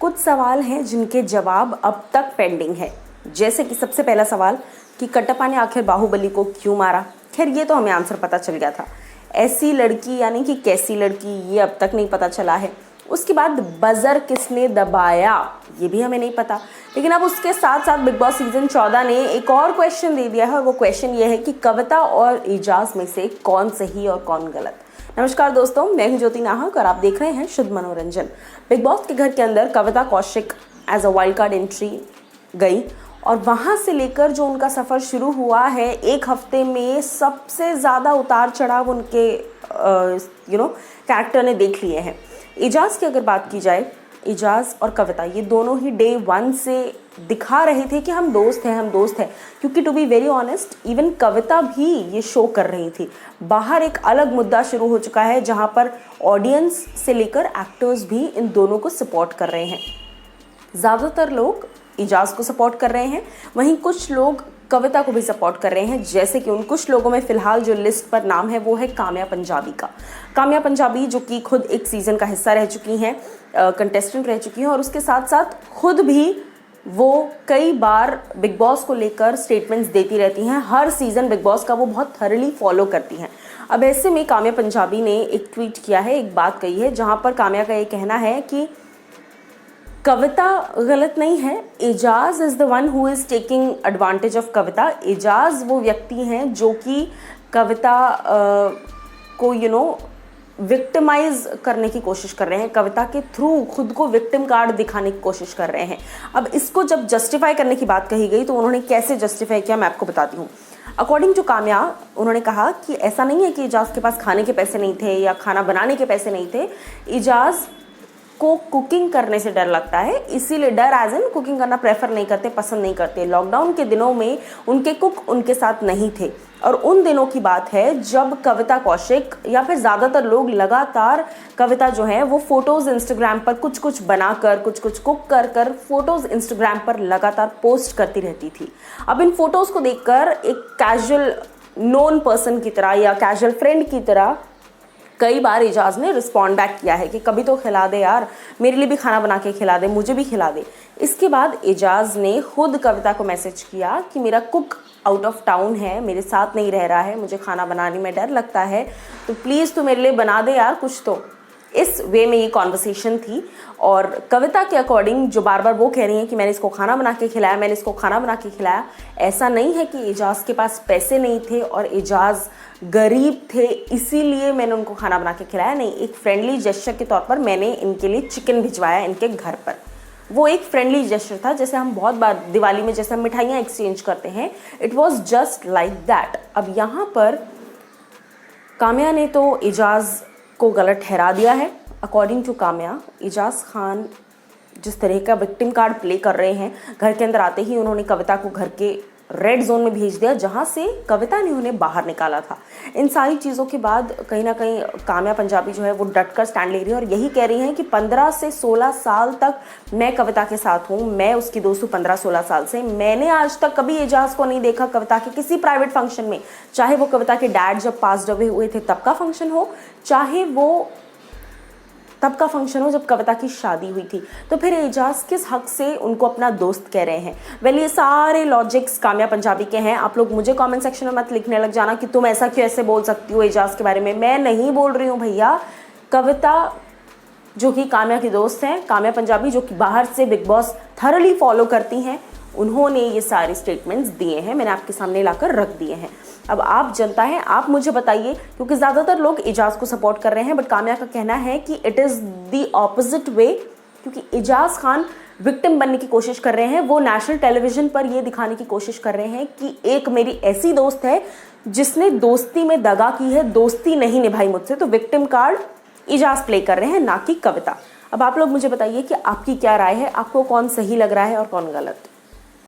कुछ सवाल हैं जिनके जवाब अब तक पेंडिंग है। जैसे कि सबसे पहला सवाल कि कटप्पा ने आखिर बाहुबली को क्यों मारा। खैर ये तो हमें आंसर पता चल गया था। ऐसी लड़की यानी कि कैसी लड़की, ये अब तक नहीं पता चला है। उसके बाद बजर किसने दबाया, ये भी हमें नहीं पता। लेकिन अब उसके साथ साथ बिग बॉस सीजन 14 ने एक और क्वेश्चन दे दिया है, और वो क्वेश्चन ये है कि कविता और एजाज में से कौन सही और कौन गलत। नमस्कार दोस्तों, मैं हूं ज्योति नाहक और आप देख रहे हैं शुद्ध मनोरंजन। बिग बॉस के घर के अंदर Kavita Kaushik as a wild card entry गई, और वहाँ से लेकर जो उनका सफ़र शुरू हुआ है, एक हफ्ते में सबसे ज़्यादा उतार चढ़ाव उनके कैरेक्टर ने देख लिए हैं। एजाज की अगर बात की जाए, एजाज और कविता ये दोनों ही डे 1 से दिखा रहे थे कि हम दोस्त हैं, क्योंकि to be very honest even Kavita भी ये शो कर रही थी। बाहर एक अलग मुद्दा शुरू हो चुका है, जहाँ पर ऑडियंस से लेकर एक्टर्स भी इन दोनों को सपोर्ट कर रहे हैं। ज़्यादातर लोग एजाज को सपोर्ट कर रहे हैं, वहीं कुछ लोग कविता को भी सपोर्ट कर रहे हैं। जैसे कि उन कुछ लोगों में फ़िलहाल जो लिस्ट पर नाम है वो है काम्या पंजाबी का। काम्या पंजाबी जो कि खुद एक सीज़न का हिस्सा रह चुकी हैं, कंटेस्टेंट रह चुकी हैं, और उसके साथ साथ खुद भी वो कई बार बिग बॉस को लेकर स्टेटमेंट्स देती रहती हैं। हर सीज़न बिग बॉस का वो बहुत थरली फॉलो करती हैं। अब ऐसे में काम्या पंजाबी ने एक ट्वीट किया है, एक बात कही है, जहाँ पर काम्या का ये कहना है कि कविता गलत नहीं है, Eijaz is the one who is taking advantage of Kavita. Eijaz वो व्यक्ति हैं जो कि कविता को विक्टिमाइज करने की कोशिश कर रहे हैं, कविता के थ्रू खुद को विक्टिम कार्ड दिखाने की कोशिश कर रहे हैं। अब इसको जब जस्टिफाई करने की बात कही गई तो उन्होंने कैसे जस्टिफाई किया, मैं आपको बताती हूँ। अकॉर्डिंग टू काम्या, उन्होंने कहा कि ऐसा नहीं है कि एजाज के पास खाने के पैसे नहीं थे या खाना बनाने के पैसे नहीं थे। एजाज को कुकिंग करने से डर लगता है, इसीलिए डर एज इन कुकिंग करना प्रेफर नहीं करते, पसंद नहीं करते। लॉकडाउन के दिनों में उनके कुक उनके साथ नहीं थे, और उन दिनों की बात है जब कविता कौशिक या फिर ज़्यादातर लोग लगातार कविता जो है वो फ़ोटोज़ इंस्टाग्राम पर कुछ बनाकर कुछ कुक कर फोटोज़ इंस्टाग्राम पर लगातार पोस्ट करती रहती थी। अब इन फोटोज़ को देखकर एक कैजुअल नोन पर्सन की तरह या कैजुअल फ्रेंड की तरह कई बार एजाज ने रिस्पॉन्ड बैक किया है कि कभी तो खिला दे यार, मेरे लिए भी खाना बना के खिला दे, मुझे भी खिला दे। इसके बाद एजाज ने खुद कविता को मैसेज किया कि मेरा कुक आउट ऑफ टाउन है, मेरे साथ नहीं रह रहा है, मुझे खाना बनाने में डर लगता है, तो प्लीज़ तू मेरे लिए बना दे यार कुछ तो। इस वे में ये कॉन्वर्सेशन थी, और कविता के अकॉर्डिंग जो बार बार वो कह रही हैं कि मैंने इसको खाना बना के खिलाया, ऐसा नहीं है कि एजाज के पास पैसे नहीं थे और एजाज गरीब थे इसीलिए मैंने उनको खाना बना के खिलाया। नहीं, एक फ्रेंडली जेस्चर के तौर पर मैंने इनके लिए चिकन भिजवाया इनके घर पर। वो एक फ्रेंडली जेस्चर था, जैसे हम बहुत बार दिवाली में जैसे हम मिठाइयाँ एक्सचेंज करते हैं, it was just like that. अब यहाँ पर काम्या ने तो एजाज को गलत ठहरा दिया है। अकॉर्डिंग टू काम्या, एजाज खान जिस तरह का विक्टिम कार्ड प्ले कर रहे हैं, घर के अंदर आते ही उन्होंने कविता को घर के रेड जोन में भेज दिया, जहां से कविता ने उन्हें बाहर निकाला था। इन सारी चीज़ों के बाद कहीं ना कहीं काम्या पंजाबी जो है वो डट कर स्टैंड ले रही है, और यही कह रही हैं कि 15 से 16 साल तक मैं कविता के साथ हूँ, मैं उसकी दोस्त हूँ 15-16 साल से। मैंने आज तक कभी एजाज को नहीं देखा कविता के किसी प्राइवेट फंक्शन में, चाहे वो कविता के डैड जब पास्ड अवे हुए थे तब का फंक्शन हो, चाहे वो तब का फंक्शन हो जब कविता की शादी हुई थी। तो फिर एजाज किस हक से उनको अपना दोस्त कह रहे हैं। वेल, ये सारे लॉजिक्स काम्या पंजाबी के हैं। आप लोग मुझे कमेंट सेक्शन में मत लिखने लग जाना कि तुम ऐसा क्यों ऐसे बोल सकती हो एजाज के बारे में। मैं नहीं बोल रही हूँ भैया। कविता जो कि काम्या की दोस्त हैं, काम्या पंजाबी जो कि बाहर से बिग बॉस थरली फॉलो करती हैं, उन्होंने ये सारे स्टेटमेंट्स दिए हैं, मैंने आपके सामने लाकर रख दिए हैं। अब आप जनता हैं, आप मुझे बताइए, क्योंकि ज़्यादातर लोग एजाज को सपोर्ट कर रहे हैं, बट काम्या का कहना है कि it is the opposite way, क्योंकि एजाज खान विक्टिम बनने की कोशिश कर रहे हैं। वो नेशनल टेलीविज़न पर ये दिखाने की कोशिश कर रहे हैं कि एक मेरी ऐसी दोस्त है जिसने दोस्ती में दगा की है, दोस्ती नहीं निभाई मुझसे, तो विक्टिम कार्ड एजाज प्ले कर रहे हैं, ना कि कविता। अब आप लोग मुझे बताइए कि आपकी क्या राय है, आपको कौन सही लग रहा है और कौन गलत।